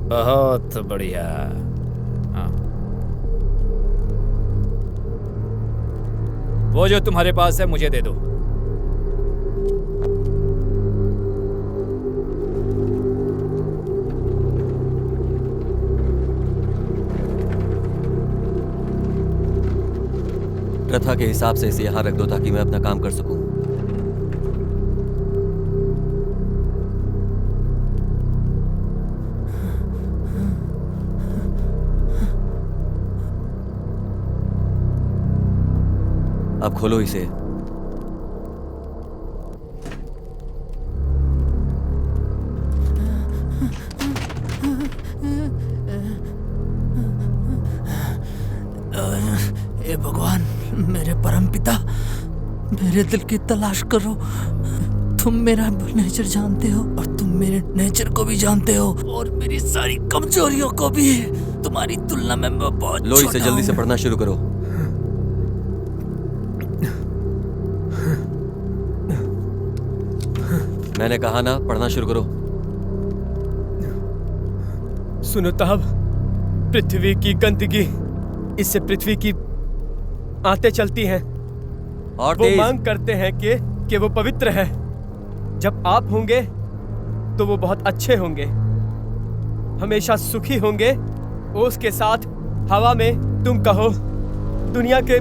बहुत बढ़िया। हाँ। वो जो तुम्हारे पास है मुझे दे दो। प्रथा के हिसाब से इसे यहाँ रख दो ताकि मैं अपना काम कर सकूं। अब खोलो इसे। हे भगवान, मेरे परमपिता, मेरे दिल की तलाश करो। तुम मेरा नेचर जानते हो और तुम मेरे नेचर को भी जानते हो और मेरी सारी कमजोरियों को भी। तुम्हारी तुलना में मैं बहुत लो इसे जल्दी से पढ़ना शुरू करो। मैंने कहा ना, पढ़ना शुरू करो। सुनो ताब, पृथ्वी की गंदगी, इससे पृथ्वी की आंतें चलती हैं। और वो तेज। मांग करते हैं कि वो पवित्र है। जब आप होंगे तो वो बहुत अच्छे होंगे, हमेशा सुखी होंगे। ओस के साथ हवा में तुम कहो, दुनिया के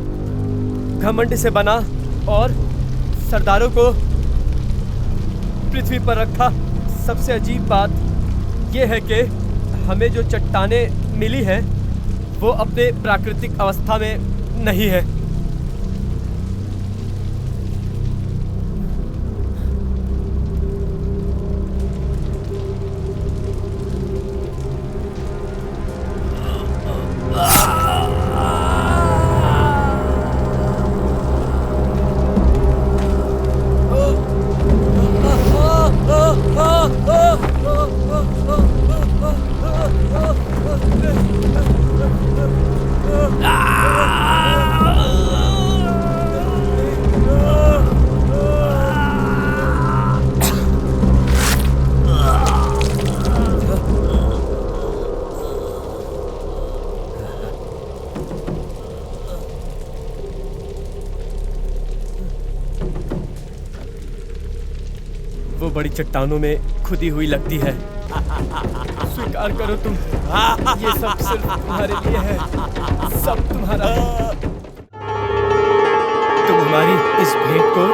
घमंड से बना और सरदारों को पृथ्वी पर रखा। सबसे अजीब बात यह है कि हमें जो चट्टानें मिली हैं वो अपने प्राकृतिक अवस्था में नहीं है। वो बड़ी चट्टानों में खुदी हुई लगती है। स्वीकार करो तुम, ये सब सिर्फ तुम्हारे लिए है, सब तुम्हारा है। तुम हमारी इस भेंट को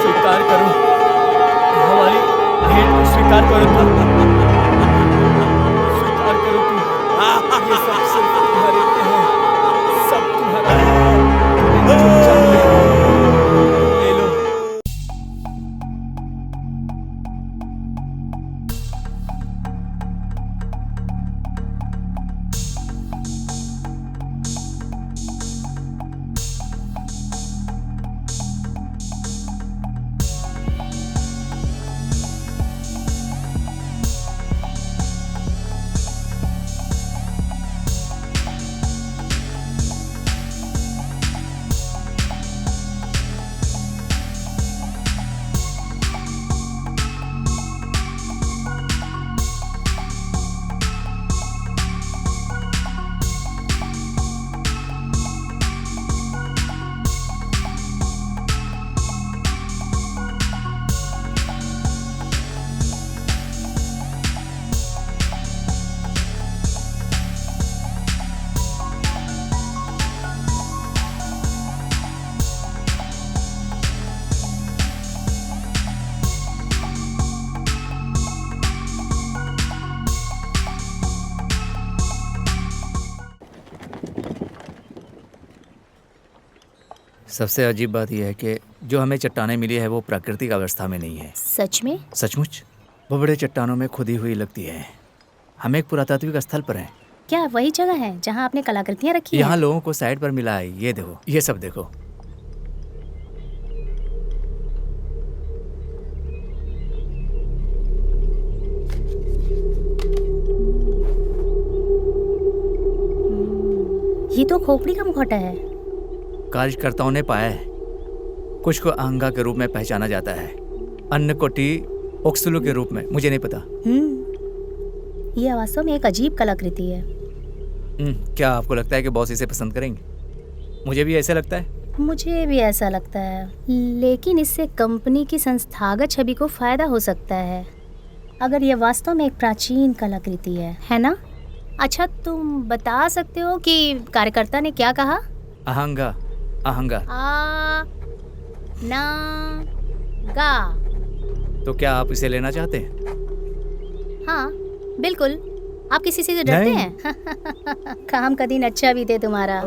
स्वीकार करो, हमारी भेंट को स्वीकार करो तुम, स्वीकार करो तुम, ये सब सिर्फ तुम्हारे लिए है, सब तुम्हारा है। जो चाहिए ले लो। सबसे अजीब बात यह है कि जो हमें चट्टानें मिली है वो प्राकृतिक अवस्था में नहीं है। सच में? सचमुच वो बड़े चट्टानों में खुदी हुई लगती है। हम एक पुरातात्विक स्थल पर हैं। क्या वही जगह है जहाँ आपने कलाकृतियाँ रखी हैं? यहाँ लोगों को साइड पर मिला है। ये देखो, ये सब देखो। ये तो खोपड़ी का मुखौटा है। कार्यकर्ताओं ने पाया है। कुछ को आहंगा के रूप में पहचाना जाता है, अन्य को टी ओक्सुलू के रूप में। मुझे नहीं पता। यह वास्तव में एक अजीब कलाकृति है। क्या आपको लगता है कि बॉस इसे पसंद करेंगे? मुझे भी ऐसा लगता है। मुझे भी ऐसा लगता है, लेकिन इससे कंपनी की संस्थागत छवि को फायदा हो सकता है अगर यह वास्तव में एक प्राचीन कलाकृति है ना? अच्छा, तुम बता सकते हो कि कार्यकर्ता ने क्या कहा? अहंगा अहंगा। आ ना गा। तो क्या आप इसे लेना चाहते हैं? हाँ बिल्कुल। आप किसी से डरते हैं? काम का दिन अच्छा बीते तुम्हारा।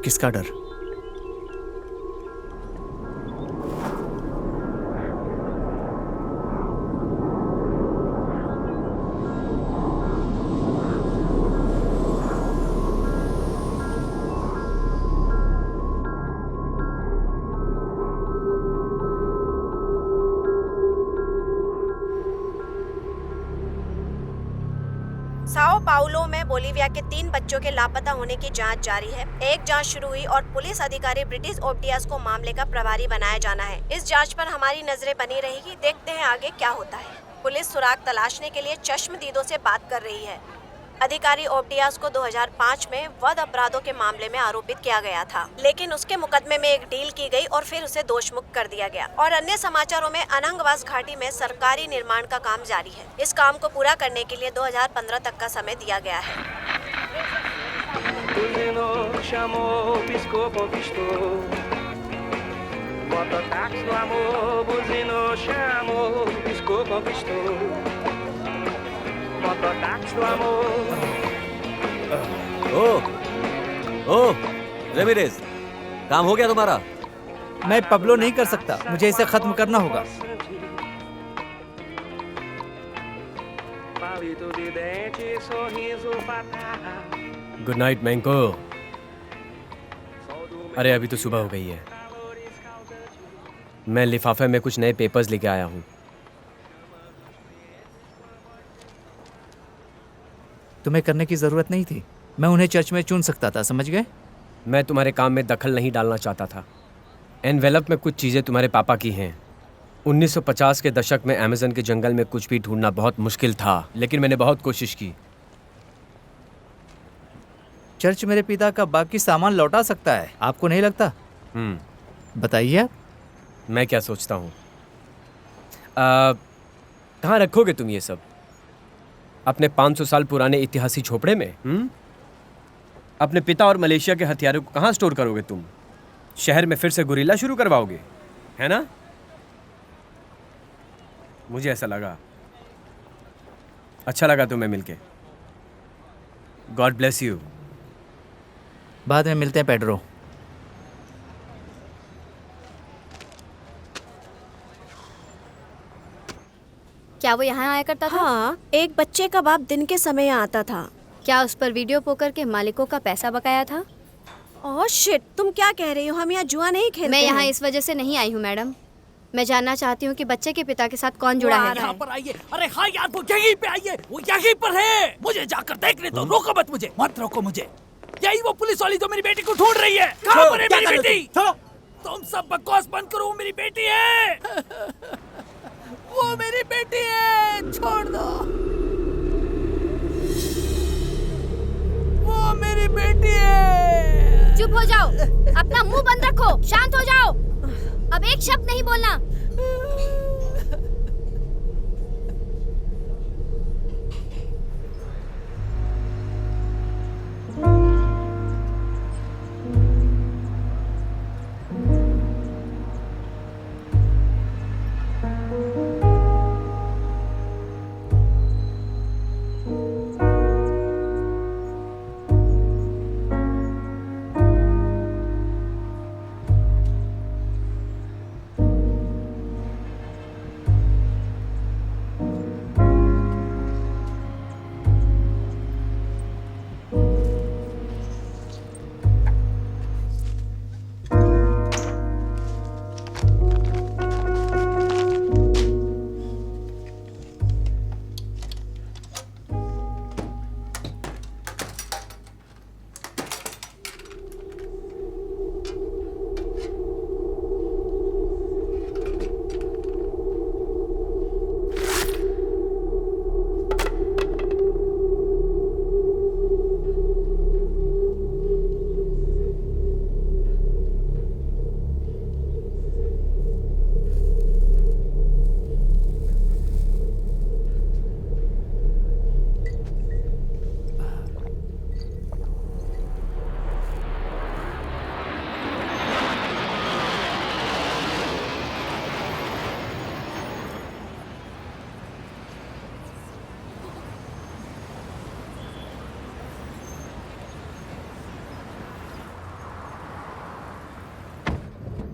किसका डर? साओ पाउलो में बोलीविया के 3 बच्चों के लापता होने की जांच जारी है। एक जांच शुरू हुई और पुलिस अधिकारी ब्रिटिश ओब्डियास को मामले का प्रभारी बनाया जाना है। इस जांच पर हमारी नजरें बनी रहेगी। देखते हैं आगे क्या होता है। पुलिस सुराग तलाशने के लिए चश्मदीदों से बात कर रही है। अधिकारी ओब्डियास को 2005 में वध अपराधों के मामले में आरोपित किया गया था, लेकिन उसके मुकदमे में एक डील की गई और फिर उसे दोषमुक्त कर दिया गया। और अन्य समाचारों में अनंगवास घाटी में सरकारी निर्माण का काम जारी है। इस काम को पूरा करने के लिए 2015 तक का समय दिया गया है। ओ रेमिरेज, काम हो गया तुम्हारा? मैं पब्लो नहीं कर सकता, मुझे इसे खत्म करना होगा। गुड नाइट मैंको। अरे अभी तो सुबह हो गई है। मैं लिफाफे में कुछ नए पेपर्स लेके आया हूँ। तुम्हें करने की जरूरत नहीं थी, मैं उन्हें चर्च में चुन सकता था, समझ गए? मैं तुम्हारे काम में दखल नहीं डालना चाहता था। एनवेलप में कुछ चीज़ें तुम्हारे पापा की हैं। 1950 के दशक में अमेज़न के जंगल में कुछ भी ढूंढना बहुत मुश्किल था, लेकिन मैंने बहुत कोशिश की। चर्च मेरे पिता का बाकी सामान लौटा सकता है, आपको नहीं लगता? बताइए आप। मैं क्या सोचता हूँ, कहाँ रखोगे तुम ये सब? अपने 500 साल पुराने इतिहासी झोपड़े में? अपने पिता और मलेशिया के हथियारों को कहाँ स्टोर करोगे तुम? शहर में फिर से गुरिल्ला शुरू करवाओगे, है ना? मुझे ऐसा लगा। अच्छा लगा तुम्हें मिलके। God bless you. बाद में मिलते हैं पेड्रो। क्या वो यहाँ आया करता था? हाँ, एक बच्चे का बाप दिन के समय आता था। क्या उस पर वीडियो पोकर के मालिकों का पैसा बकाया था? ओह शिट, तुम क्या कह रही हो? हम यहाँ जुआ नहीं खेलते। मैं यहाँ हैं। इस वजह से नहीं आई हूँ मैडम। मैं जानना चाहती हूँ कि बच्चे के पिता के साथ कौन जुड़ा है। यहाँ पर आइए। अरे हाँ यार, वो यहीं पे आइए, वो यहीं पर है। मुझे जाकर देखने दो। रोको मत मुझे, मत रोको मुझे। यही वो पुलिस वाली जो मेरी बेटी को ढूंढ रही है। कहाँ पर है मेरी बेटी? तुम सब बकवास बंद करो, वो मेरी बेटी है। वो मेरी बेटी है, छोड़ दो। वो मेरी बेटी है। चुप हो जाओ, अपना मुंह बंद रखो, शांत हो जाओ। अब एक शब्द नहीं बोलना।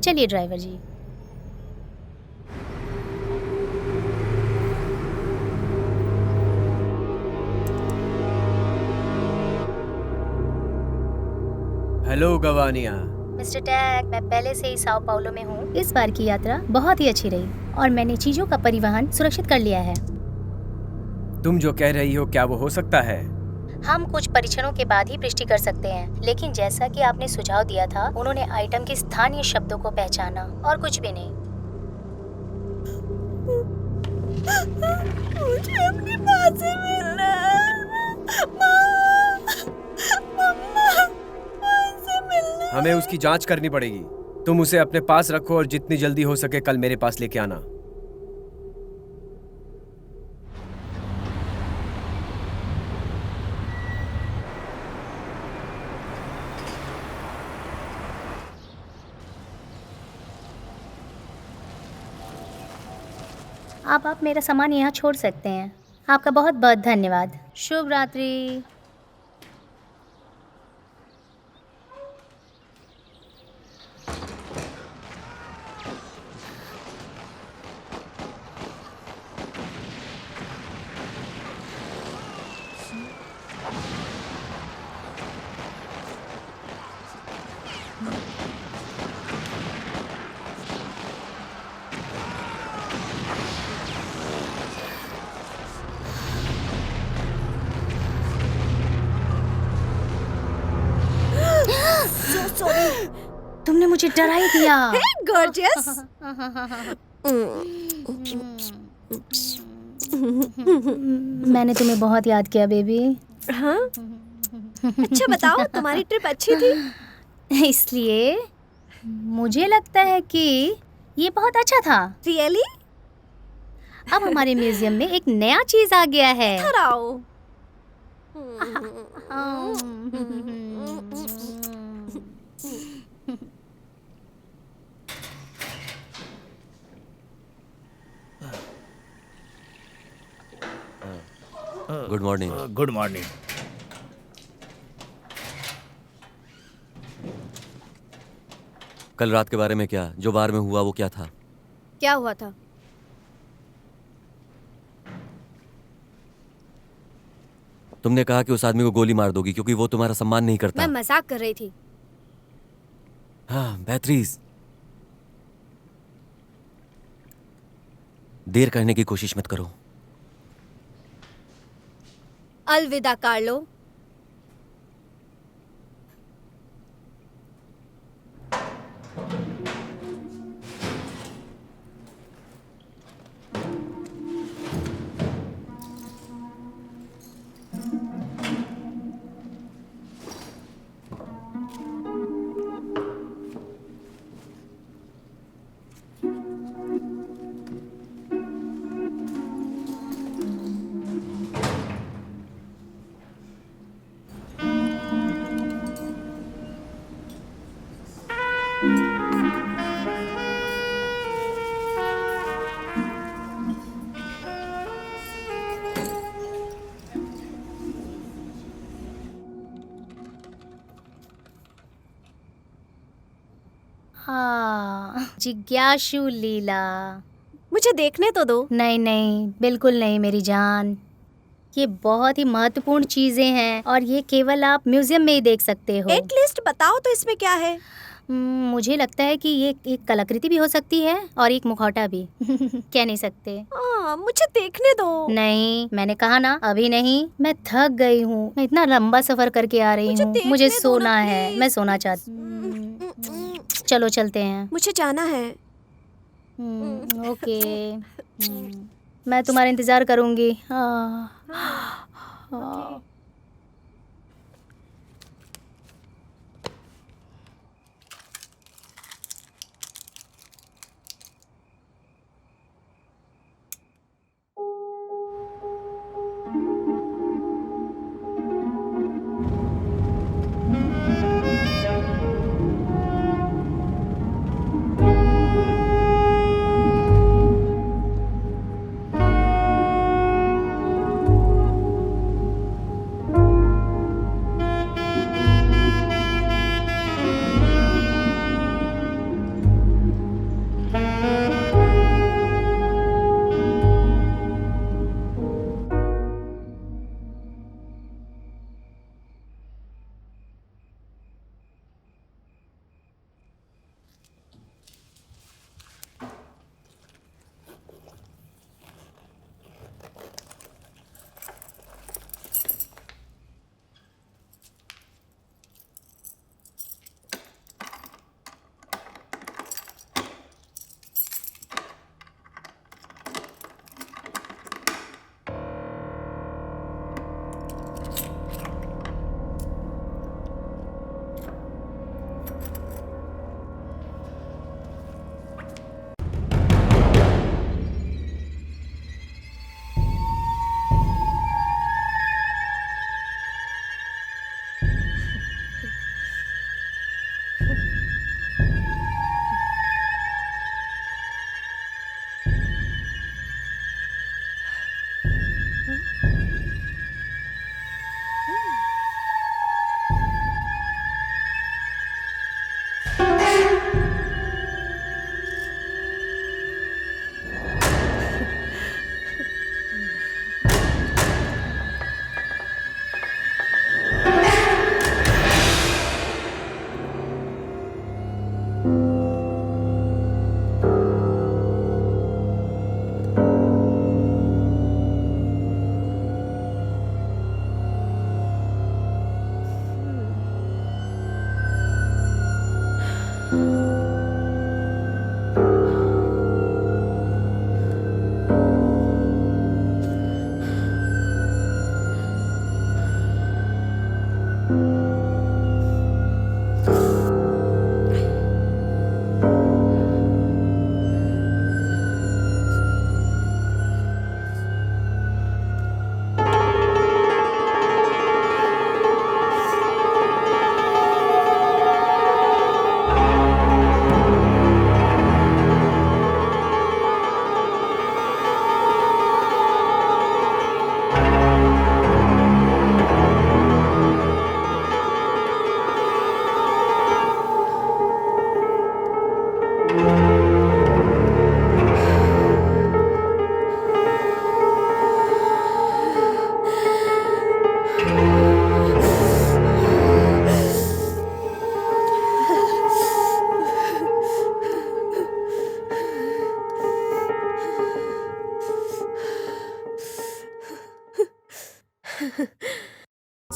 चलिए ड्राइवर जी। हेलो गवानिया। मिस्टर टैग, मैं पहले से ही साओ पाउलो में हूँ। इस बार की यात्रा बहुत ही अच्छी रही और मैंने चीजों का परिवहन सुरक्षित कर लिया है। तुम जो कह रही हो क्या वो हो सकता है? हम कुछ परीक्षणों के बाद ही पुष्टि कर सकते हैं, लेकिन जैसा कि आपने सुझाव दिया था, उन्होंने आइटम के स्थानीय शब्दों को पहचाना और कुछ भी नहीं। मुझे अपनी माँ से मिलना है। मम्मा, मुझसे मिलना। हमें उसकी जांच करनी पड़ेगी। तुम उसे अपने पास रखो और जितनी जल्दी हो सके कल मेरे पास लेके आना। अब आप मेरा सामान यहाँ छोड़ सकते हैं। आपका बहुत बहुत धन्यवाद। शुभ रात्रि। तुमने मुझे डरा ही दिया। गॉर्जियस। मैंने तुम्हें बहुत याद किया बेबी। हाँ? अच्छा बताओ, तुम्हारी ट्रिप अच्छी थी? इसलिए मुझे लगता है कि ये बहुत अच्छा था। रियली? अब हमारे म्यूजियम में एक नया चीज आ गया है। इधर आओ। Good morning. Good morning. कल रात के बारे में क्या, जो बार में हुआ वो क्या था? क्या हुआ था? तुमने कहा कि उस आदमी को गोली मार दोगी क्योंकि वो तुम्हारा सम्मान नहीं करता। मैं मजाक कर रही थी। हाँ बेहतरीन। देर करने की कोशिश मत करो। अलविदा कार्लो। जिज्ञासु लीला। मुझे देखने तो दो। नहीं नहीं, बिल्कुल नहीं मेरी जान। ये बहुत ही महत्वपूर्ण चीजें हैं और ये केवल आप म्यूजियम में ही देख सकते हो। एक लिस्ट बताओ तो इसमें क्या है? मुझे लगता है कि ये एक कलाकृति भी हो सकती है और एक मुखौटा भी। कह नहीं सकते। मुझे देखने दो। नहीं, मैंने कहा ना अभी नहीं। मैं थक गई हूँ, मैं इतना लंबा सफर करके आ रही हूँ। मुझे सोना है, मैं सोना चाहती हूँ। चलो चलते हैं। मुझे जाना है। ओके। मैं तुम्हारा इंतजार करूंगी।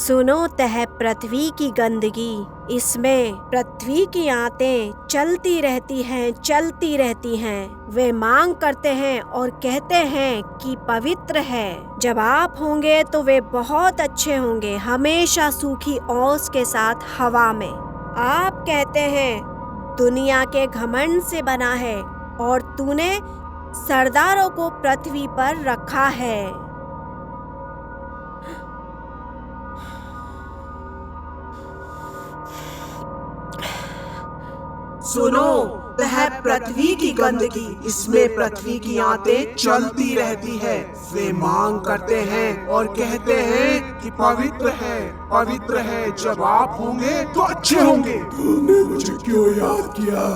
सुनो तह पृथ्वी की गंदगी, इसमें पृथ्वी की आंतें चलती रहती हैं। वे मांग करते हैं और कहते हैं कि पवित्र है। जब आप होंगे तो वे बहुत अच्छे होंगे, हमेशा सूखी ओस के साथ हवा में। आप कहते हैं दुनिया के घमंड से बना है और तूने सरदारों को पृथ्वी पर रखा है। सुनो वह पृथ्वी की गंदगी, इसमें पृथ्वी की आंतें चलती रहती है। वे मांग करते हैं और कहते हैं कि पवित्र है। जब आप होंगे तो अच्छे होंगे। तुमने मुझे क्यों याद किया?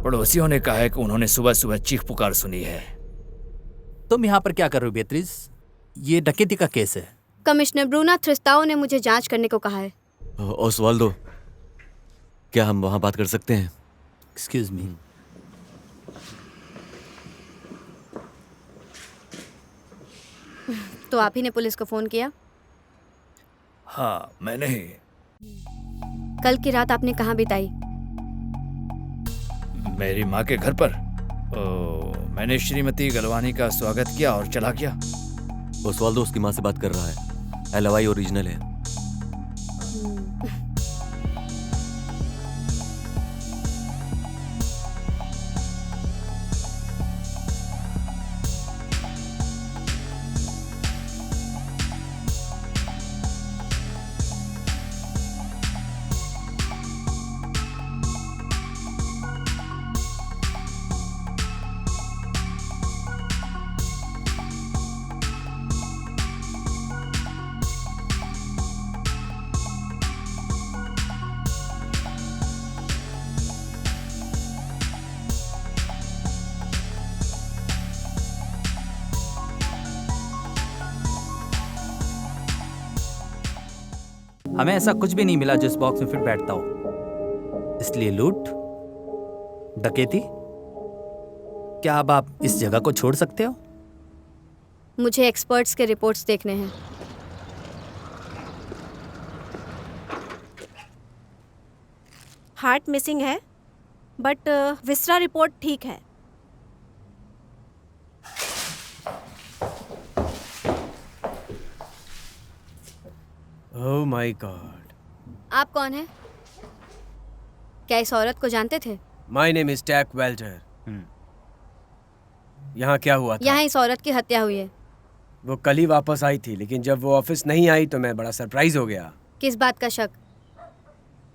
पड़ोसियों ने कहा है कि उन्होंने सुबह सुबह चीख पुकार सुनी है। तुम यहाँ पर क्या कर रहे हो बेत्रिस? ये डकैती का केस है। कमिश्नर ब्रूना थ्रिस्ताओ ने मुझे जांच करने को कहा है। ओसवाल्डो, क्या हम वहाँ बात कर सकते हैं? Excuse me. तो आप ही ने पुलिस को फोन किया? हाँ, मैंने ही। कल की रात आपने कहाँ बिताई? मेरी माँ के घर पर। मैंने श्रीमती गलवानी का स्वागत किया और चला गया। ओसवाल्डो उसकी माँ से बात कर रहा है। एलवाई ओरिजिनल है। हमें ऐसा कुछ भी नहीं मिला जो इस बॉक्स में फिट बैठता हो, इसलिए लूट, डकैती। क्या अब आप इस जगह को छोड़ सकते हो? मुझे एक्सपर्ट्स के रिपोर्ट्स देखने हैं। हार्ट मिसिंग है, बट विसरा रिपोर्ट ठीक है। Oh my god. आप कौन हैं? क्या इस औरत को जानते थे? My name is Tack Welter. यहाँ क्या हुआ था? यहाँ इस औरत की हत्या हुई है। वो कल ही वापस आई थी, लेकिन जब वो ऑफिस नहीं आई तो मैं बड़ा सरप्राइज हो गया। किस बात का शक?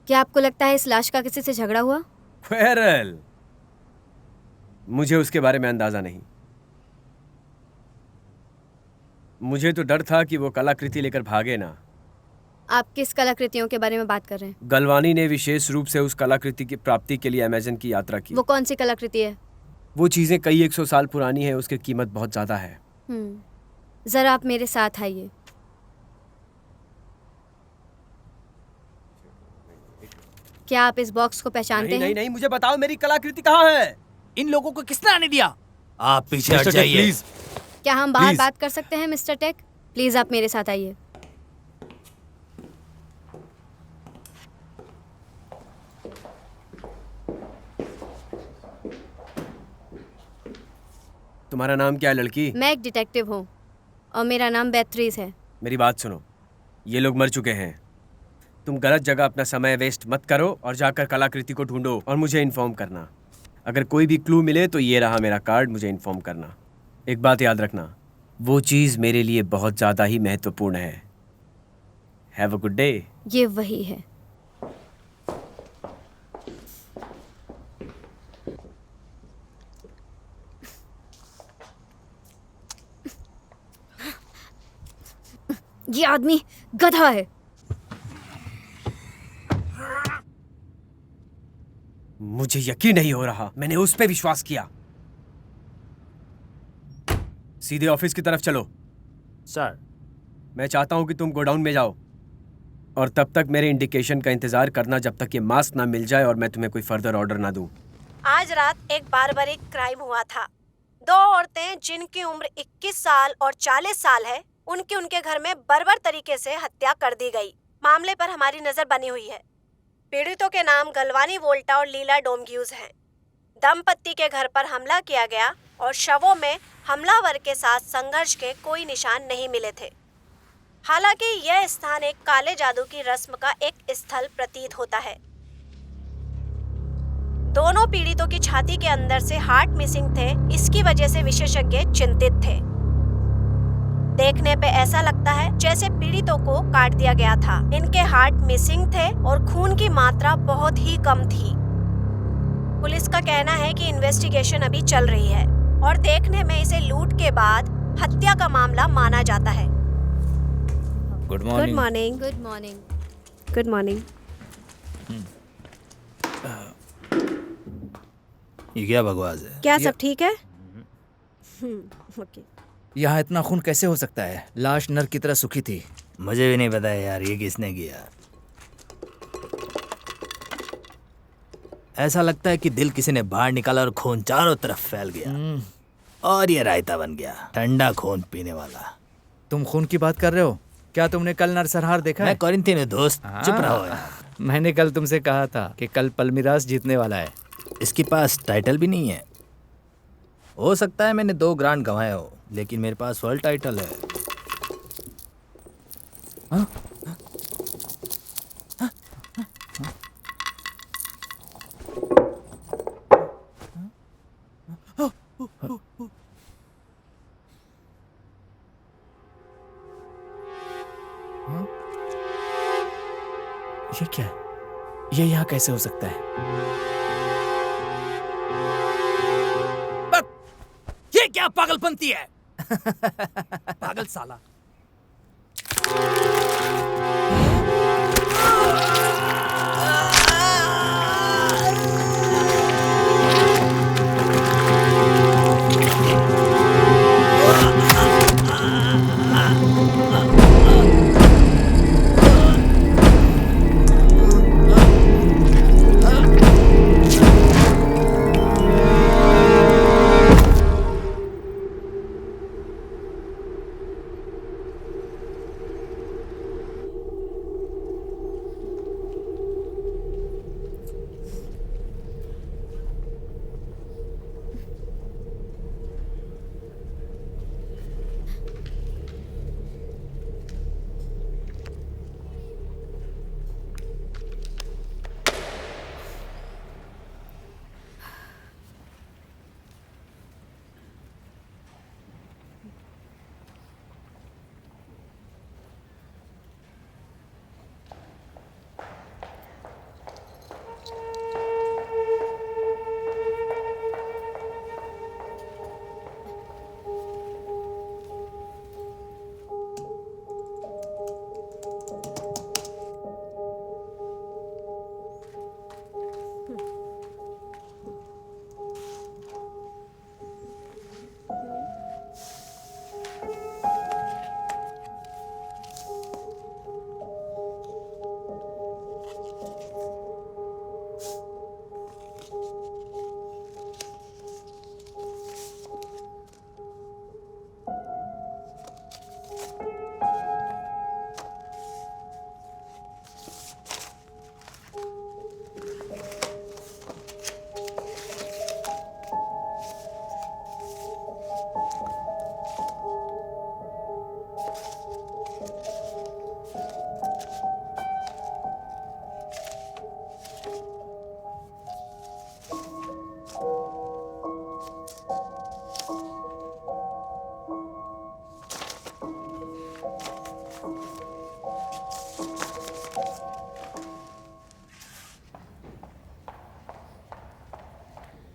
क्या आपको लगता है इस लाश का किसी से झगड़ा हुआ? क्वेरल, मुझे उसके बारे में अंदाजा नहीं। मुझे तो डर था कि वो कलाकृति लेकर भागे ना। आप किस कलाकृतियों के बारे में बात कर रहे हैं? गलवानी ने विशेष रूप से उस कलाकृति की प्राप्ति के लिए अमेज़न की यात्रा की। वो कौन सी कलाकृति है? वो चीजें कई 100 साल पुरानी है, उसकी कीमत बहुत ज्यादा है। जरा आप मेरे साथ आइए। क्या आप इस बॉक्स को पहचानते नहीं, हैं? नहीं नहीं, मुझे बताओ मेरी कलाकृति कहाँ है? इन लोगों को किसने आने दिया? आप पीछे हट मिस्टर टेक, जाइए। प्लीज। क्या हम बाहर प्लीज। बात कर सकते हैं मिस्टर टेक? प्लीज आप मेरे साथ आइए। तुम्हारा नाम क्या है लड़की? मैं एक डिटेक्टिव हूँ और मेरा नाम बेथरीज है। मेरी बात सुनो, ये लोग मर चुके हैं। तुम गलत जगह अपना समय वेस्ट मत करो और जाकर कलाकृति को ढूंढो और मुझे इन्फॉर्म करना। अगर कोई भी क्लू मिले तो ये रहा मेरा कार्ड, मुझे इन्फॉर्म करना। एक बात याद रखना, वो चीज़ मेरे लिए बहुत ज़्यादा ही महत्वपूर्ण है। Have a good day. ये वही है। ये आदमी गधा है। मुझे यकीन नहीं हो रहा, मैंने उस पे विश्वास किया। सीधे ऑफिस की तरफ चलो। सर, मैं चाहता हूं कि तुम गोडाउन में जाओ और तब तक मेरे इंडिकेशन का इंतजार करना जब तक ये मास्क ना मिल जाए और मैं तुम्हें कोई फर्दर ऑर्डर ना दूं। आज रात एक बारबरिक क्राइम हुआ था। 2 औरतें जिनकी उम्र 21 साल और 40 साल है, उनके घर में बर्बर तरीके से हत्या कर दी गई। मामले पर हमारी नजर बनी हुई है। पीड़ितों के नाम गलवानी वोल्टा और लीला डोमग्यूज हैं। दंपत्ति के घर पर हमला किया गया और शवों में हमलावर के साथ संघर्ष के कोई निशान नहीं मिले थे। हालांकि यह स्थान एक काले जादू की रस्म का एक स्थल प्रतीत होता है। दोनों पीड़ितों की छाती के अंदर से हार्ट मिसिंग थे, इसकी वजह से विशेषज्ञ चिंतित थे। देखने पे ऐसा लगता है जैसे पीड़ितों को काट दिया गया था। इनके हार्ट मिसिंग थे और खून की मात्रा बहुत ही कम थी। पुलिस का कहना है कि इन्वेस्टिगेशन अभी चल रही है और देखने में इसे लूट के बाद हत्या का मामला माना जाता है। Good good morning. Morning. Good morning. Good morning. ये क्या बकवास है? क्या सब ठीक है? ओके। यहाँ इतना खून कैसे हो सकता है? लाश नर की तरह सूखी थी। मुझे भी नहीं पता है यार, ये किसने किया। ऐसा लगता है कि दिल किसी ने बाहर निकाला और खून चारों तरफ फैल गया और ये रायता बन गया, ठंडा खून पीने वाला। तुम खून की बात कर रहे हो? क्या तुमने कल नरसंहार देखा है? मैं कोरिंथी में दोस्त, चुप रहो यार। मैंने कल तुमसे कहा था कि कल पल्मीरास जीतने वाला है। इसके पास टाइटल भी नहीं है। हो सकता है मैंने 2 ग्रांड गंवाए हो, लेकिन मेरे पास वर्ल्ड टाइटल है। हाँ? ये क्या है? ये यहाँ कैसे हो सकता है? ये क्या पागलपंती है? पागल साला।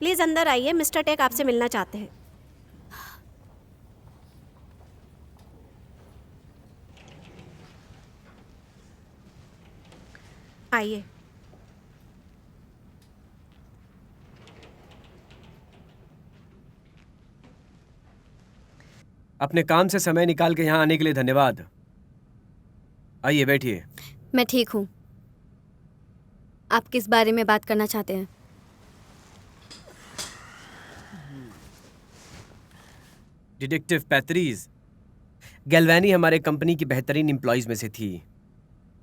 प्लीज अंदर आइए, मिस्टर टेक आपसे मिलना चाहते हैं। आइए। अपने काम से समय निकाल के यहाँ आने के लिए धन्यवाद। आइए बैठिए। मैं ठीक हूँ। आप किस बारे में बात करना चाहते हैं? डिटेक्टिव पैत्रीज, गैल्वानी हमारे कंपनी की बेहतरीन एम्प्लॉइज में से थी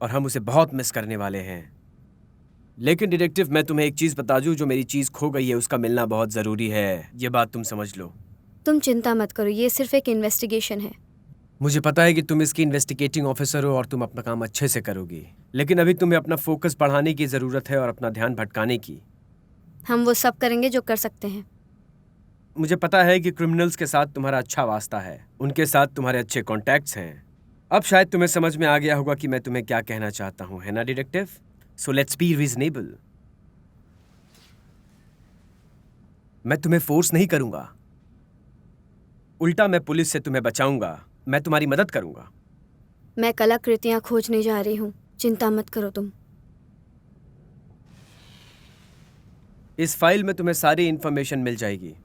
और हम उसे बहुत मिस करने वाले हैं। लेकिन डिटेक्टिव, मैं तुम्हें एक चीज बता दूं, जो मेरी चीज खो गई है उसका मिलना बहुत जरूरी है। ये बात तुम समझ लो। तुम चिंता मत करो, ये सिर्फ एक इन्वेस्टिगेशन है। मुझे पता है कि तुम इसकी इन्वेस्टिगेटिंग ऑफिसर हो और तुम अपना काम अच्छे से करोगी, लेकिन अभी तुम्हें अपना फोकस बढ़ाने की जरूरत है और अपना ध्यान भटकाने की। हम वो सब करेंगे जो कर सकते हैं। मुझे पता है कि क्रिमिनल्स के साथ तुम्हारा अच्छा वास्ता है, उनके साथ तुम्हारे अच्छे कॉन्टैक्ट्स हैं। अब शायद तुम्हें समझ में आ गया होगा कि मैं तुम्हें क्या कहना चाहता हूँ, है ना detective? So let's be reasonable. मैं तुम्हें फोर्स नहीं करूंगा, उल्टा मैं पुलिस से तुम्हें बचाऊंगा। मैं तुम्हारी मदद करूंगा। मैं कलाकृतियाँ खोजने जा रही हूँ, चिंता मत करो तुम। इस फाइल में तुम्हें सारी इंफॉर्मेशन मिल जाएगी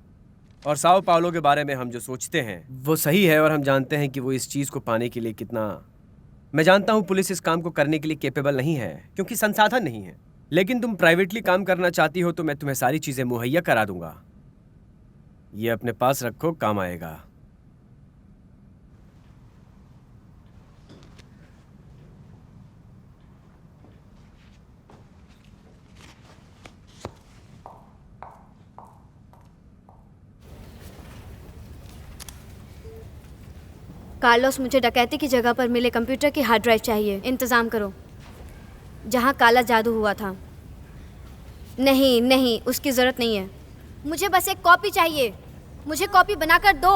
और साओ पाउलो के बारे में हम जो सोचते हैं वो सही है, और हम जानते हैं कि वो इस चीज़ को पाने के लिए कितना। मैं जानता हूँ पुलिस इस काम को करने के लिए कैपेबल नहीं है क्योंकि संसाधन नहीं है, लेकिन तुम प्राइवेटली काम करना चाहती हो तो मैं तुम्हें सारी चीज़ें मुहैया करा दूंगा। ये अपने पास रखो, काम आएगा। कार्लोस, मुझे डकैती की जगह पर मिले कंप्यूटर की हार्ड ड्राइव चाहिए। इंतज़ाम करो। जहाँ काला जादू हुआ था। नहीं नहीं, उसकी ज़रूरत नहीं है। मुझे बस एक कॉपी चाहिए। मुझे कॉपी बनाकर दो।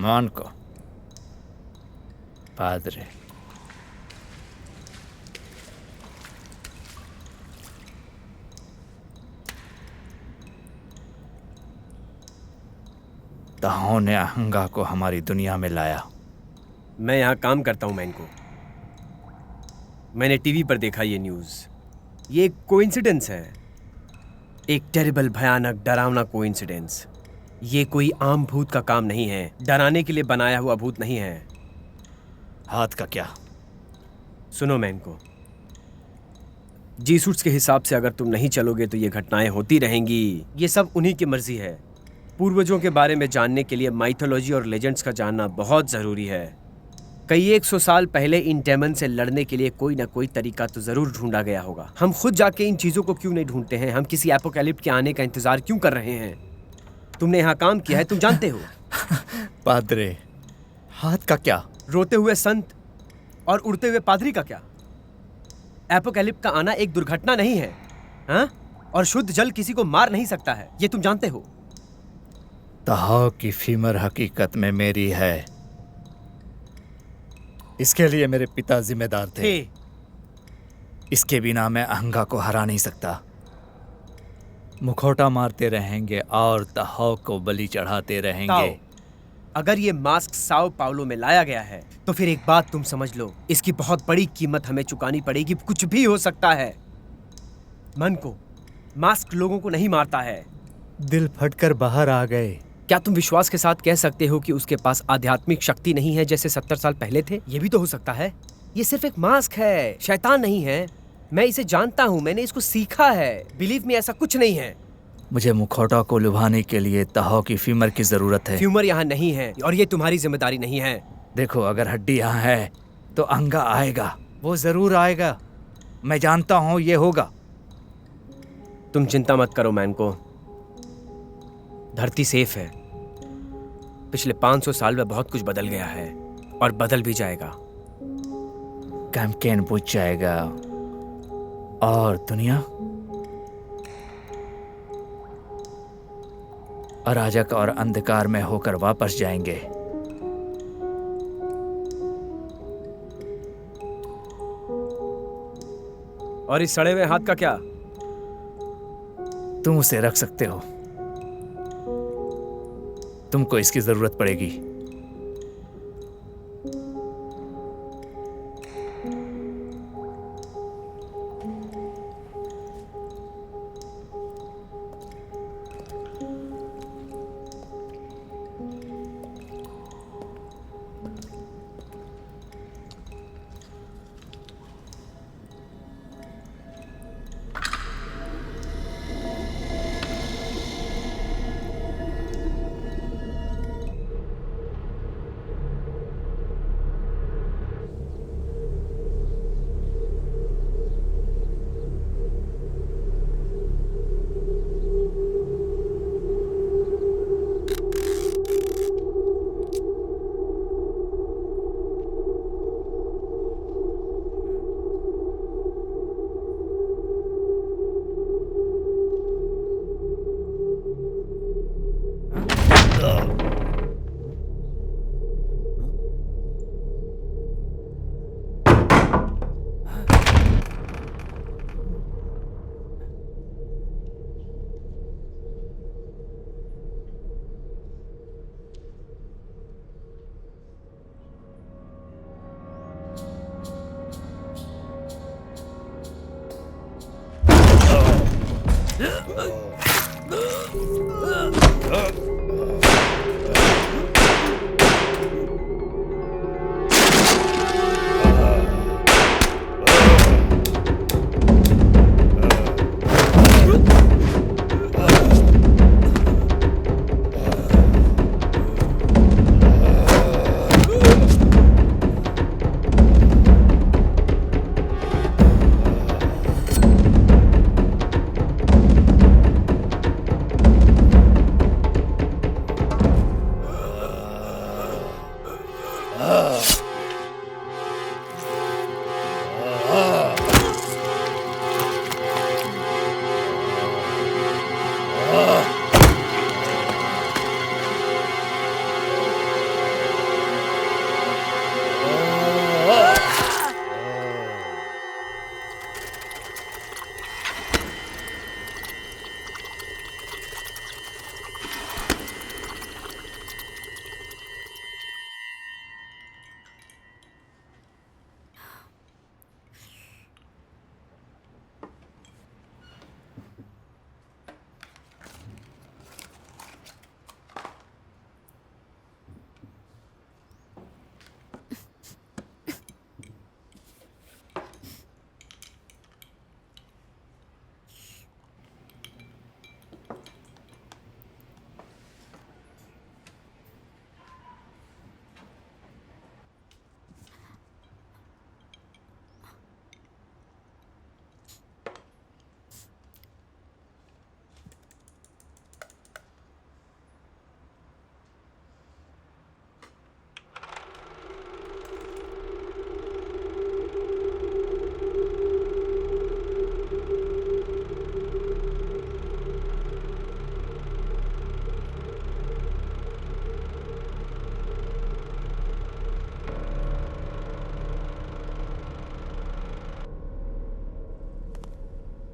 Monaco. Padre. ताओ ने आहंगा को हमारी दुनिया में लाया। मैं यहाँ काम करता हूँ मैनको। मैंने टीवी पर देखा ये न्यूज़। ये एक कोइंसिडेंस है, एक टेरिबल, भयानक, डरावना कोइंसिडेंस। ये कोई आम भूत का काम नहीं है, डराने के लिए बनाया हुआ भूत नहीं है। हाथ का क्या? सुनो मैनको, जीसस के हिसाब से अगर तुम नहीं चलोगे तो ये घटनाएं होती रहेंगी। ये सब उन्हीं की मर्जी है। पूर्वजों के बारे में जानने के लिए माइथोलॉजी और लेजेंड्स का जानना बहुत जरूरी है। कई 100 साल पहले इन डेमन से लड़ने के लिए कोई ना कोई तरीका तो जरूर ढूंढा गया होगा। हम खुद जाके इन चीजों को क्यों नहीं ढूंढते हैं? हम किसी एपोकैलिप्स के आने का इंतजार क्यों कर रहे हैं? तुमने यहाँ काम किया है, तुम जानते हो। पादरे, हाथ का क्या? रोते हुए संत और उड़ते हुए पादरी का क्या? एपोकैलिप्स का आना एक दुर्घटना नहीं है, हाँ? और शुद्ध जल किसी को मार नहीं सकता है, ये तुम जानते हो। तहाव की फीमर हकीकत में मेरी है। इसके लिए मेरे पिता जिम्मेदार थे। इसके बिना मैं अहंगा को हरा नहीं सकता। मुखौटा मारते रहेंगे और तहाव को बलि चढ़ाते रहेंगे। अगर ये मास्क साओ पाउलो में लाया गया है तो फिर एक बात तुम समझ लो, इसकी बहुत बड़ी कीमत हमें चुकानी पड़ेगी। कुछ भी हो सकता है। मन को मास्क लोगों को नहीं मारता है। दिल फटकर बाहर आ गए। क्या तुम विश्वास के साथ कह सकते हो कि उसके पास आध्यात्मिक शक्ति नहीं है जैसे 70 साल पहले थे? ये भी तो हो सकता है। ये सिर्फ एक मास्क है, शैतान नहीं है। मैं इसे जानता हूँ, मैंने इसको सीखा है। बिलीव में ऐसा कुछ नहीं है। मुझे मुखौटा को लुभाने के लिए तहाव की फीमर की जरूरत है। फ्यूमर यहाँ नहीं है और ये तुम्हारी जिम्मेदारी नहीं है। देखो, अगर हड्डी यहाँ है तो अहंगा आएगा। वो जरूर आएगा। मैं जानता हूँ ये होगा। तुम चिंता मत करो मैनको, धरती सेफ है। पिछले 500 साल में बहुत कुछ बदल गया है और बदल भी जाएगा। कैम्पकेन बुझ जाएगा और दुनिया अराजक और अंधकार में होकर वापस जाएंगे। और इस सड़े हुए हाथ का क्या? तुम उसे रख सकते हो। तुमको इसकी जरूरत पड़ेगी।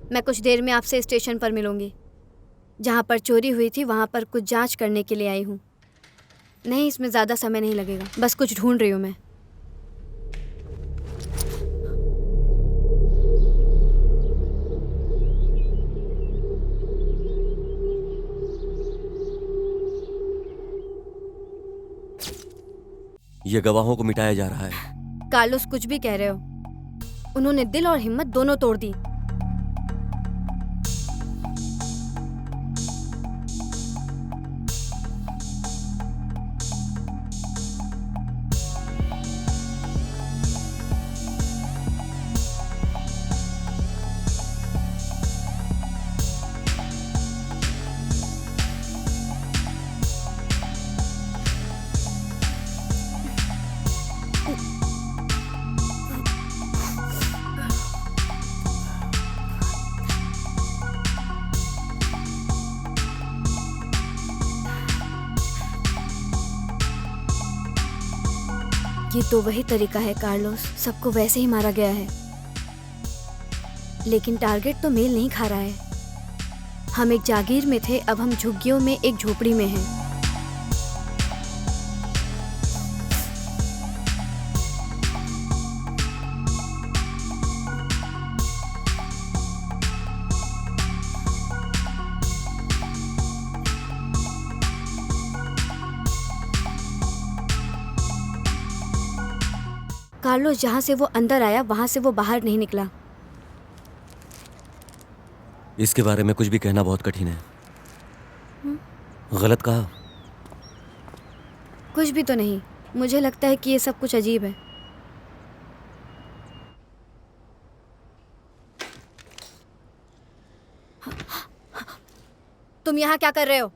मैं कुछ देर में आपसे स्टेशन पर मिलूंगी। जहाँ पर चोरी हुई थी वहाँ पर कुछ जांच करने के लिए आई हूँ। नहीं, इसमें ज़्यादा समय नहीं लगेगा, बस कुछ ढूंढ रही हूँ मैं। ये गवाहों को मिटाया जा रहा है। कार्लोस, कुछ भी कह रहे हो, उन्होंने दिल और हिम्मत दोनों तोड़ दी। ये तो वही तरीका है कार्लोस, सबको वैसे ही मारा गया है। लेकिन टारगेट तो मेल नहीं खा रहा है। हम एक जागीर में थे, अब हम झुग्गियों में एक झोपड़ी में हैं। कार्लोस, जहाँ से वो अंदर आया वहाँ से वो बाहर नहीं निकला। इसके बारे में कुछ भी कहना बहुत कठिन है। गलत कहा? कुछ भी तो नहीं, मुझे लगता है कि ये सब कुछ अजीब है। तुम यहाँ क्या कर रहे हो?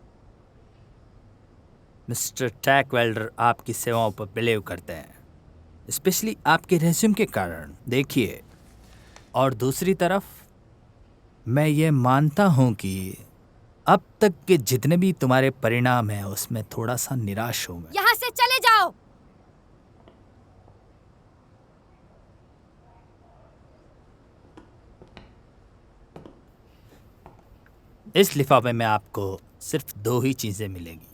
मिस्टर टैक वेल्डर आपकी सेवाओं पर बिलीव करते हैं, स्पेशली आपके रेज्यूम के कारण। देखिए, और दूसरी तरफ मैं ये मानता हूँ कि अब तक के जितने भी तुम्हारे परिणाम हैं उसमें थोड़ा सा निराश हूँ मैं। यहाँ से चले जाओ। इस लिफाफे में आपको सिर्फ 2 ही चीजें मिलेगी।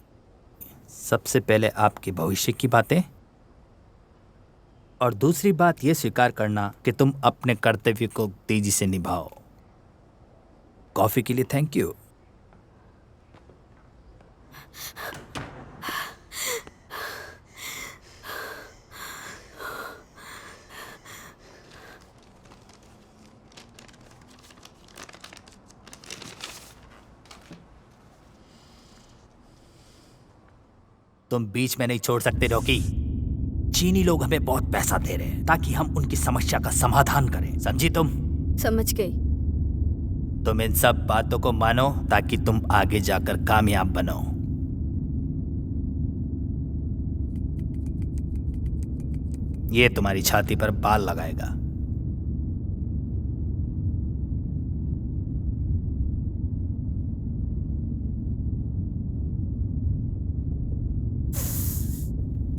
सबसे पहले आपके भविष्य की बातें, और दूसरी बात ये स्वीकार करना कि तुम अपने कर्तव्य को तेजी से निभाओ। कॉफी के लिए थैंक यू। तुम बीच में नहीं छोड़ सकते रॉकी। चीनी लोग हमें बहुत पैसा दे रहे हैं ताकि हम उनकी समस्या का समाधान करें, समझी तुम? समझ गई। तुम इन सब बातों को मानो ताकि तुम आगे जाकर कामयाब बनो। ये तुम्हारी छाती पर बाल लगाएगा।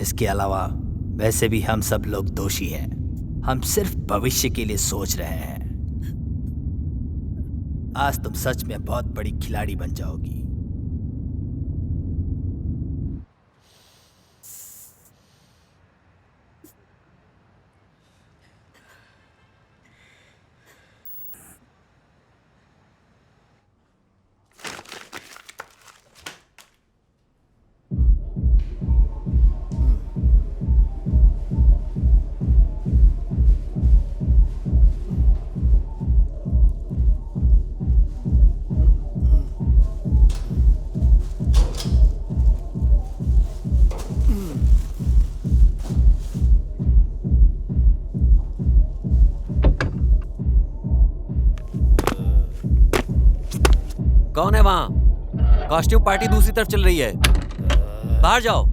इसके अलावा वैसे भी हम सब लोग दोषी हैं। हम सिर्फ भविष्य के लिए सोच रहे हैं। आज तुम सच में बहुत बड़ी खिलाड़ी बन जाओगी। कौन है वहां? कॉस्ट्यूम पार्टी दूसरी तरफ चल रही है, बाहर जाओ।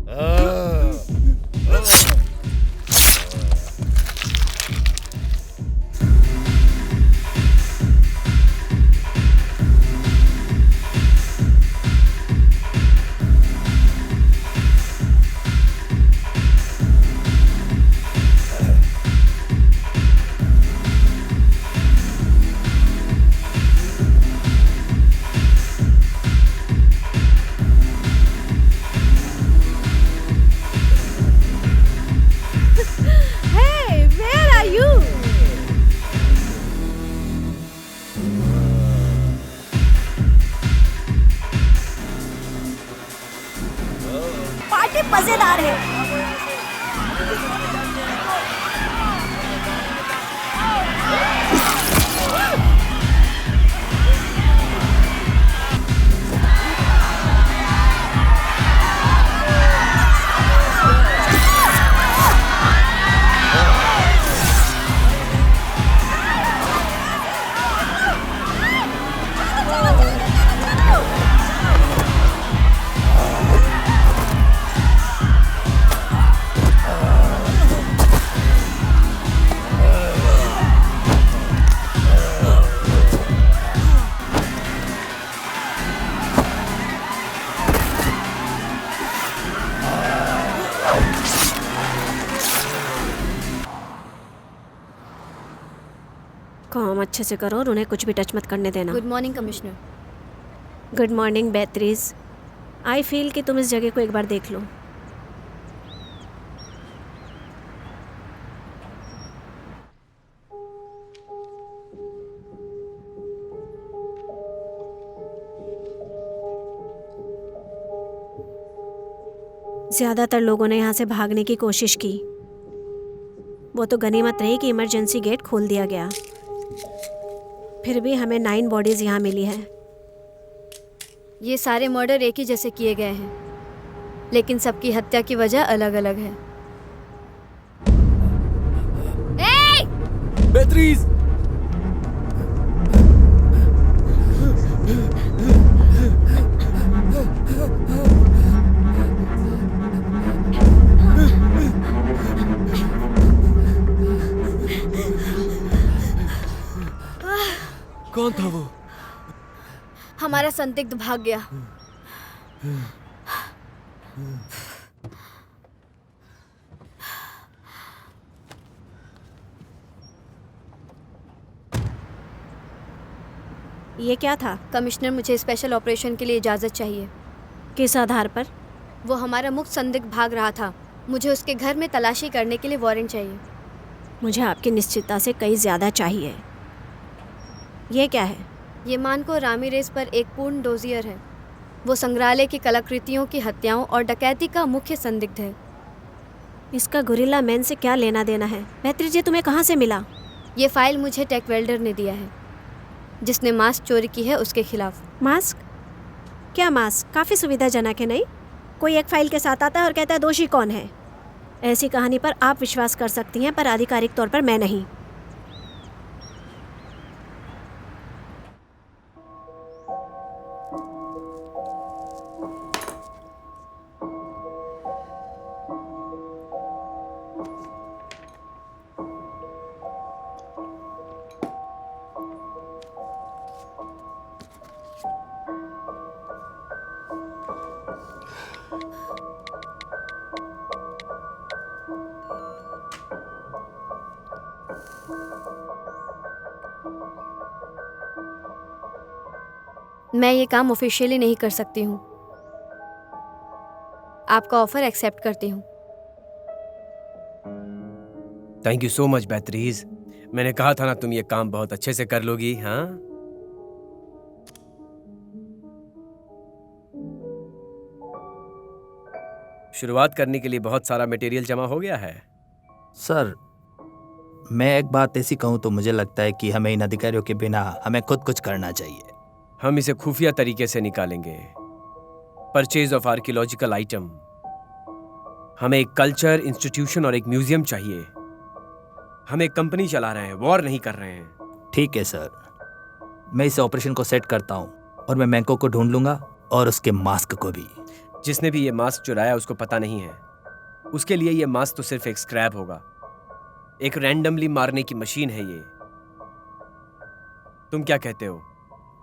काम अच्छे से करो और उन्हें कुछ भी टच मत करने देना। Good morning commissioner. Good morning Beatrice. I feel कि तुम इस जगह को एक बार देख लो। ज़्यादातर लोगों ने यहाँ से भागने की कोशिश की। वो तो गनीमत रही कि इमरजेंसी गेट खोल दिया गया। फिर भी हमें 9 बॉडीज यहाँ मिली है। ये सारे मर्डर एक ही जैसे किए गए हैं, लेकिन सबकी हत्या की वजह अलग अलग है। बेत्रीज! कौन था वो? हमारा संदिग्ध भाग गया। ये क्या था? कमिश्नर, मुझे स्पेशल ऑपरेशन के लिए इजाज़त चाहिए। किस आधार पर? वो हमारा मुख्य संदिग्ध भाग रहा था। मुझे उसके घर में तलाशी करने के लिए वारंट चाहिए। मुझे आपकी निश्चितता से कहीं ज़्यादा चाहिए। ये क्या है? ये मानको रामीरेस पर एक पूर्ण डोजियर है। वो संग्रहालय की कलाकृतियों की हत्याओं और डकैती का मुख्य संदिग्ध है। इसका गुरिल्ला मैन से क्या लेना देना है? बेत्रीज, ये तुम्हें कहाँ से मिला? ये फाइल मुझे टेक वेल्डर ने दिया है, जिसने मास्क चोरी की है उसके खिलाफ। मास्क? क्या मास्क? काफ़ी सुविधाजनक है नहीं? कोई एक फाइल के साथ आता है और कहता है दोषी कौन है। ऐसी कहानी पर आप विश्वास कर सकती हैं, पर आधिकारिक तौर पर मैं नहीं। मैं ये काम ऑफिशियली नहीं कर सकती हूँ। आपका ऑफर एक्सेप्ट करती हूँ। Thank you so much Beatrice. मैंने कहा था ना, तुम ये काम बहुत अच्छे से कर लोगी। हाँ, शुरुआत करने के लिए बहुत सारा मटेरियल जमा हो गया है। सर, मैं एक बात ऐसी कहूँ तो मुझे लगता है कि हमें इन अधिकारियों के बिना हमें खुद कुछ करना चाहिए। हम इसे खुफिया तरीके से निकालेंगे। Purchase of archaeological item. हमें एक कल्चर इंस्टीट्यूशन और एक म्यूजियम चाहिए। हम एक कंपनी चला रहे हैं, वॉर नहीं कर रहे हैं। ठीक है सर, मैं इस ऑपरेशन को सेट करता हूँ और मैं मैंको को ढूंढ लूंगा और उसके मास्क को भी। जिसने भी ये मास्क चुराया उसको पता नहीं है। उसके लिए ये मास्क तो सिर्फ एक स्क्रैप होगा, एक रैंडमली मारने की मशीन है ये। तुम क्या कहते हो?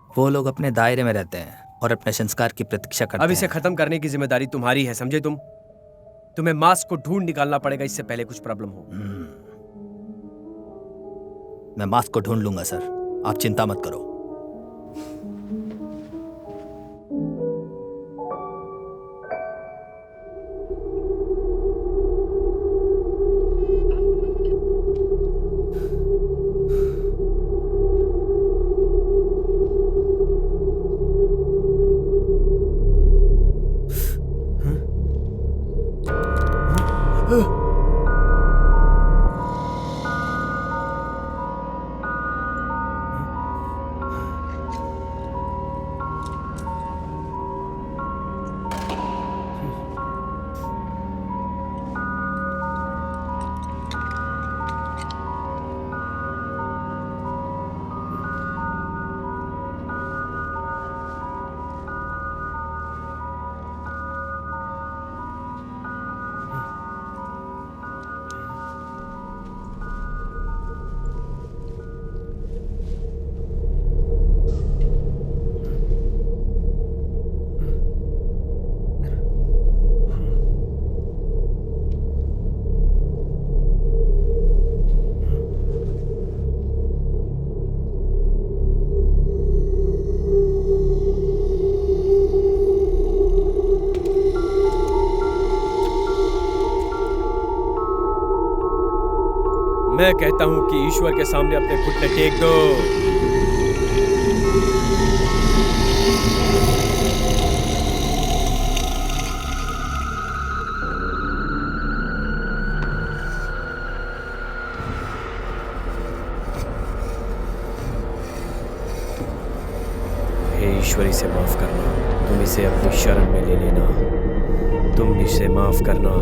वो लोग अपने दायरे में रहते हैं और अपने संस्कार की प्रतीक्षा करते हैं। अब इसे खत्म करने की जिम्मेदारी तुम्हारी है, समझे तुम? तुम्हें मास्क को ढूंढ निकालना पड़ेगा इससे पहले कुछ प्रॉब्लम हो। मैं मास्क को ढूंढ लूंगा सर, आप चिंता मत करो। मैं कहता हूँ कि ईश्वर के सामने अपने घुटने टेक दो। हे ईश्वर, इसे माफ करना, तुम इसे अपनी शरण में ले लेना, तुम इसे माफ करना।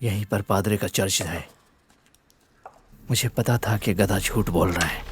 यहीं पर पादरे का चर्च है। मुझे पता था कि गधा झूठ बोल रहा है।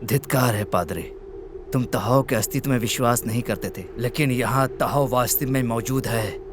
धिक्कार है पादरे, तुम तहाव के अस्तित्व में विश्वास नहीं करते थे, लेकिन यहाँ तहाव वास्तव में मौजूद है।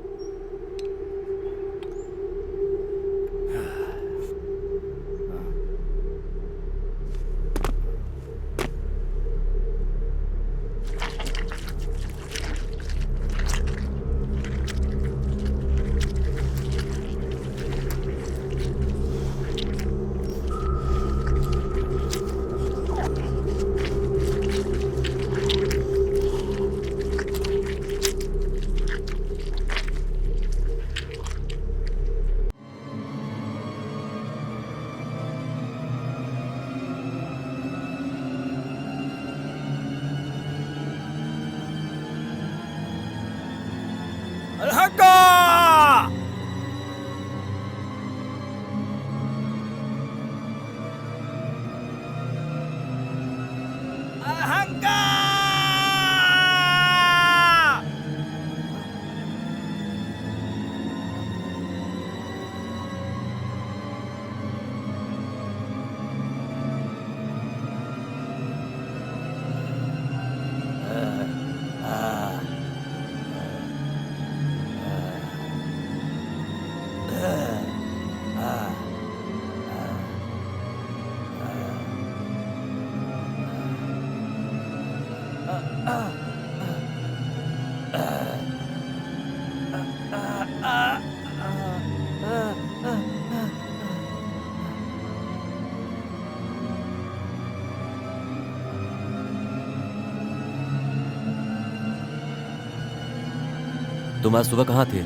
तुम आज सुबह कहाँ थे?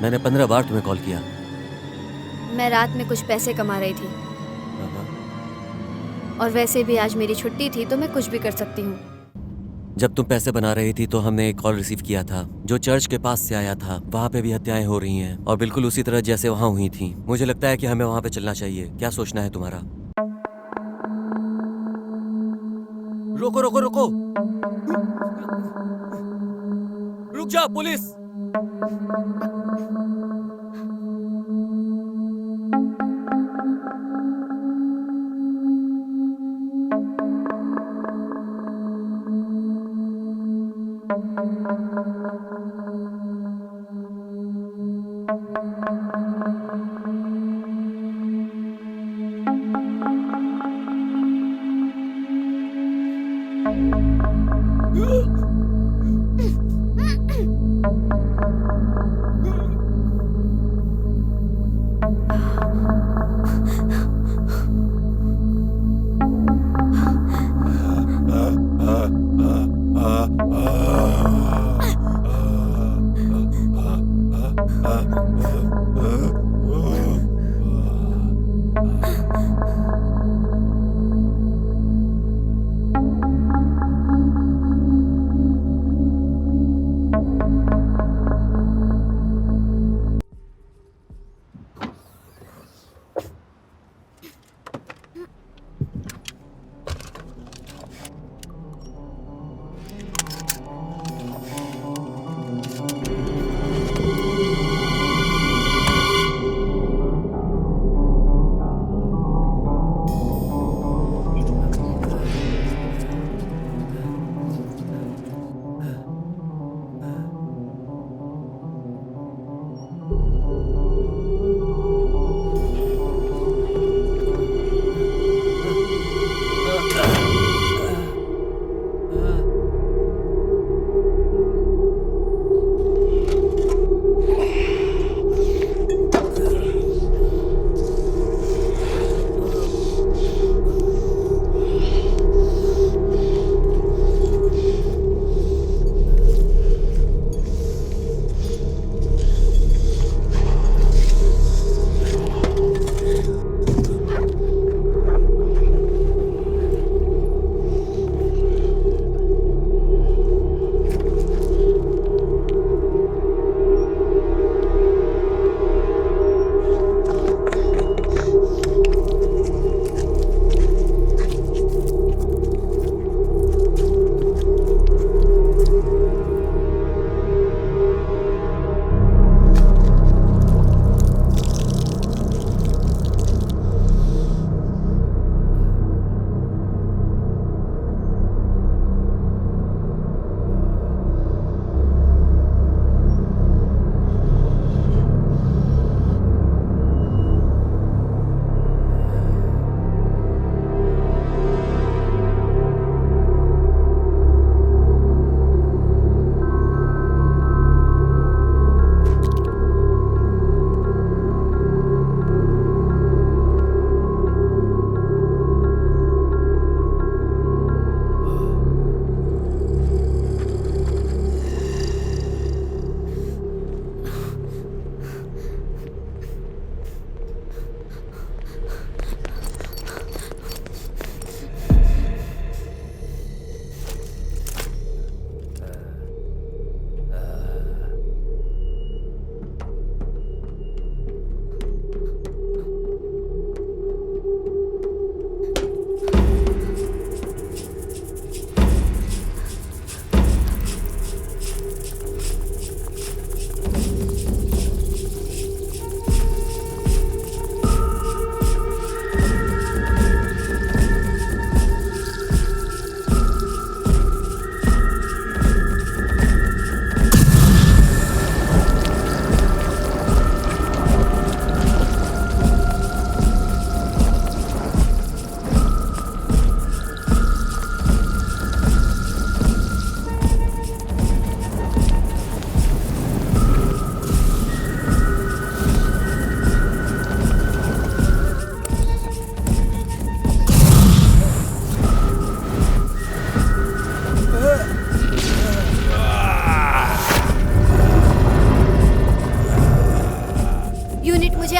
मैंने 15 बार तुम्हें कॉल किया। मैं रात में कुछ पैसे कमा रही थी, और वैसे भी आज मेरी छुट्टी थी तो मैं कुछ भी कर सकती हूँ। जब तुम पैसे बना रही थी तो हमने एक कॉल रिसीव किया था जो चर्च के पास से आया था। वहाँ पे भी हत्याएं हो रही हैं और बिल्कुल उसी तरह जैसे वहाँ हुई थी। मुझे लगता है कि हमें वहाँ पे चलना चाहिए। क्या सोचना है तुम्हारा? रोको रोको रोको, रुक जा पुलिस।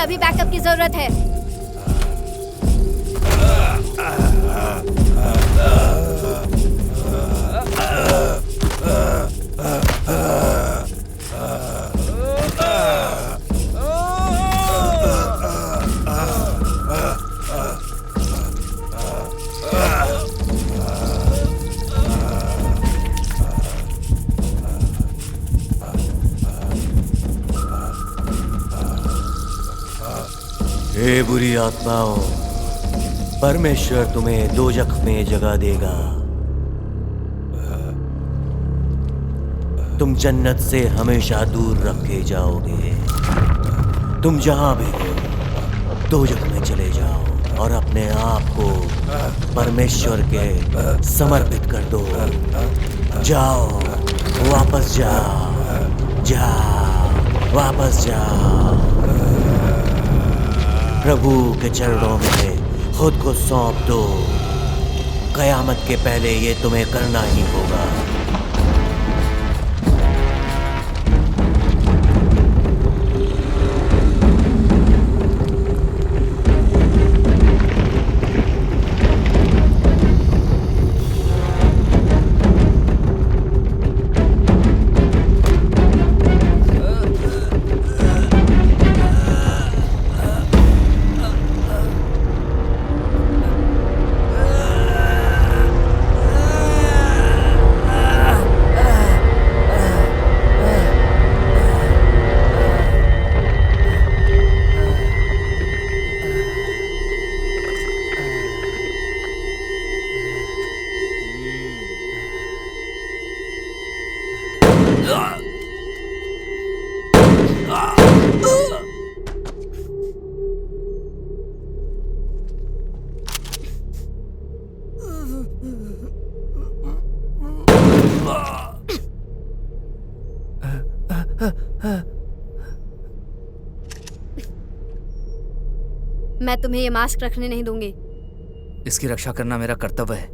अभी बैकअप की जरूरत है। हे बुरी आत्माओं, परमेश्वर तुम्हें दोजख में जगह देगा। तुम जन्नत से हमेशा दूर रखे जाओगे। तुम जहां भी हो दोजख में चले जाओ और अपने आप को परमेश्वर के समर्पित कर दो। जाओ, वापस जाओ, जाओ, वापस जाओ। प्रभु के चरणों में खुद को सौंप दो। कयामत के पहले ये तुम्हें करना ही होगा। मैं तुम्हें ये मास्क रखने नहीं दूंगी। इसकी रक्षा करना मेरा कर्तव्य है।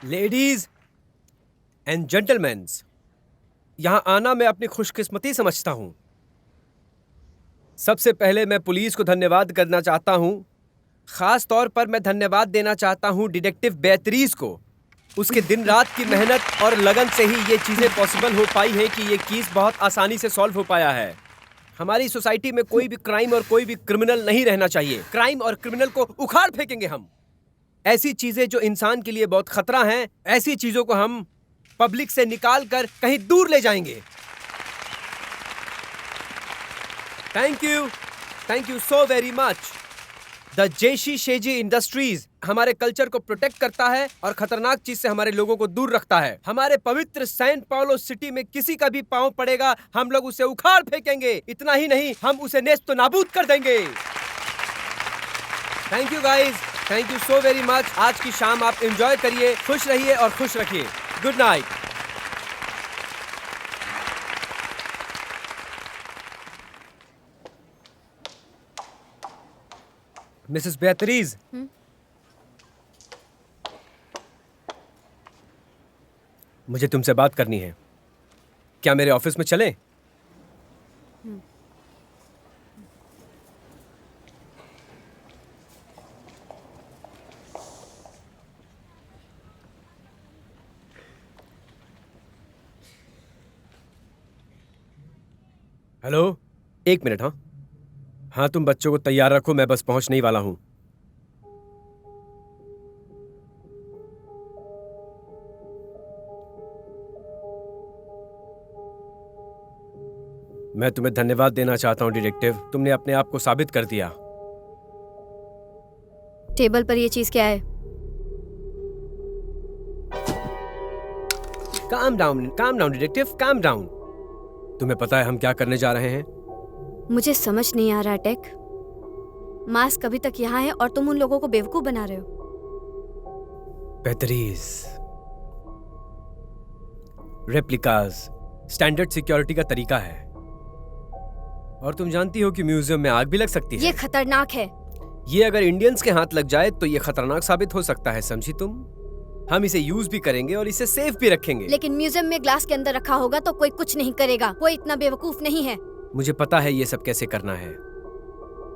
लेडीज एंड जेंटलमैन, यहां आना मैं अपनी खुशकिस्मती समझता हूं। सबसे पहले मैं पुलिस को धन्यवाद करना चाहता हूं। खास तौर पर मैं धन्यवाद देना चाहता हूं डिटेक्टिव बेअत्रीज को। उसके दिन रात की मेहनत और लगन से ही ये चीजें पॉसिबल हो पाई है कि ये केस बहुत आसानी से सॉल्व हो पाया है। हमारी सोसाइटी में कोई भी क्राइम और कोई भी क्रिमिनल नहीं रहना चाहिए। क्राइम और क्रिमिनल को उखाड़ फेंकेंगे हम। ऐसी चीजें जो इंसान के लिए बहुत खतरा हैं, ऐसी चीजों को हम पब्लिक से निकाल कर कहीं दूर ले जाएंगे। Thank you so very much. The जेशी शेजी इंडस्ट्रीज हमारे कल्चर को प्रोटेक्ट करता है और खतरनाक चीज से हमारे लोगों को दूर रखता है। हमारे पवित्र सैंट पाउलो सिटी में किसी का भी पांव पड़ेगा, हम लोग उसे उखाड़ फेंकेंगे। इतना ही नहीं, हम उसे नेस्त नाबूद कर देंगे। Thank you guys, thank you so very much. आज की शाम आप एंजॉय करिए, खुश रहिए और खुश रखिए। Good night. मिसेस बेअत्रीज, मुझे तुमसे बात करनी है। क्या मेरे ऑफिस में चलें? हेलो, एक मिनट। हाँ, तुम बच्चों को तैयार रखो, मैं बस पहुंचने ही वाला हूं। मैं तुम्हें धन्यवाद देना चाहता हूं डिटेक्टिव। तुमने अपने आप को साबित कर दिया। टेबल पर ये चीज क्या है? Calm down detective, calm down. तुम्हें पता है हम क्या करने जा रहे हैं? मुझे समझ नहीं आ रहा टेक। मास्क अभी तक यहाँ है और तुम उन लोगों को बेवकूफ बना रहे हो। बेहतरीन रेप्लिकाज स्टैंडर्ड सिक्योरिटी का तरीका है, और तुम जानती हो कि म्यूजियम में आग भी लग सकती है। ये खतरनाक है। ये अगर इंडियंस के हाथ लग जाए तो ये खतरनाक साबित हो सकता है, समझी तुम? हम इसे यूज भी करेंगे और इसे सेफ भी रखेंगे। लेकिन म्यूजियम में ग्लास के अंदर रखा होगा तो कोई कुछ नहीं करेगा। कोई इतना बेवकूफ नहीं है। मुझे पता है ये सब कैसे करना है।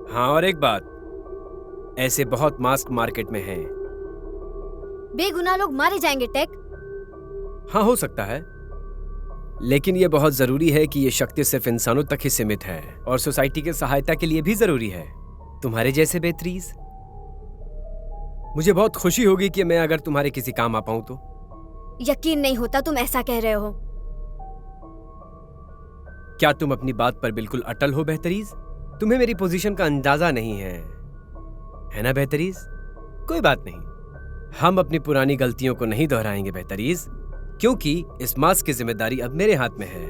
हाँ, और एक बात, ऐसे बहुत मास्क मार्केट में हैं। बेगुनाह लोग मारे जाएंगे टेक। हाँ, हो सकता है, लेकिन ये बहुत जरूरी है कि ये शक्ति सिर्फ इंसानों तक ही सीमित है और सोसाइटी की सहायता के लिए भी जरूरी है, तुम्हारे जैसे बेहतरीन। मुझे बहुत खुशी होगी कि मैं अगर तुम्हारे किसी काम आ पाऊं तो। यकीन नहीं होता तुम ऐसा कह रहे हो। क्या तुम अपनी बात पर बिल्कुल अटल हो बेहतरीन? तुम्हें मेरी पोजीशन का अंदाजा नहीं है ना बेहतरीन? कोई बात नहीं, हम अपनी पुरानी गलतियों को नहीं दोहराएंगे बेहतरीन, क्योंकि इस मास्क की जिम्मेदारी अब मेरे हाथ में है।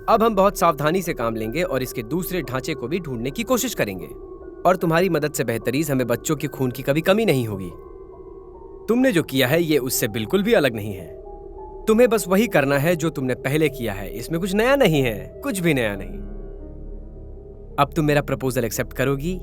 अब हम बहुत सावधानी से काम लेंगे और इसके दूसरे ढांचे को भी ढूंढने की कोशिश करेंगे, और तुम्हारी मदद से बेहतरीन हमें बच्चों की खून की कभी कमी नहीं होगी। तुमने जो किया है ये उससे बिल्कुल भी अलग नहीं है। तुम्हें बस वही करना है जो तुमने पहले किया है, इसमें कुछ नया नहीं है, कुछ भी नया नहीं। अब तुम मेरा प्रपोजल एक्सेप्ट करोगी?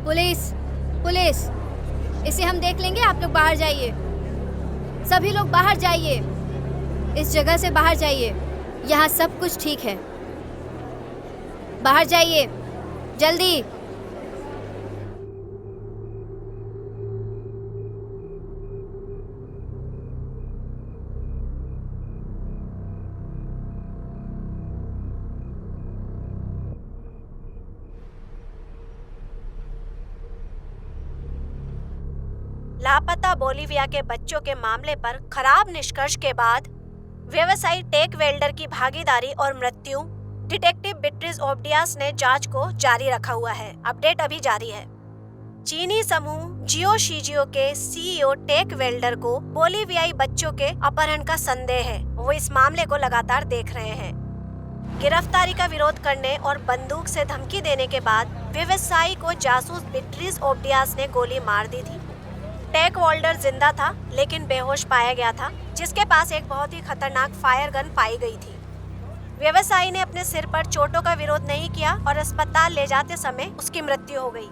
पुलिस, पुलिस, इसे हम देख लेंगे। आप लोग बाहर जाइए, सभी लोग बाहर जाइए, इस जगह से बाहर जाइए। यहाँ सब कुछ ठीक है, बाहर जाइए जल्दी। लापता बोलीविया के बच्चों के मामले पर खराब निष्कर्ष के बाद व्यवसायी टेक वेल्डर की भागीदारी और मृत्यु, डिटेक्टिव बीट्रिस ओब्डियास ने जांच को जारी रखा हुआ है। अपडेट अभी जारी है। चीनी समूह जियो शिजियो के सीईओ टेक वेल्डर को बोलीवियाई बच्चों के अपहरण का संदेह है। वो इस मामले को लगातार देख रहे हैं। गिरफ्तारी का विरोध करने और बंदूक से धमकी देने के बाद व्यवसायी को जासूस बीट्रिस ओब्डियास ने गोली मार दी थी। टेक वेल्डर जिंदा था लेकिन बेहोश पाया गया था, जिसके पास एक बहुत ही खतरनाक फायर गन पाई गई थी। व्यवसायी ने अपने सिर पर चोटों का विरोध नहीं किया और अस्पताल ले जाते समय उसकी मृत्यु हो गई।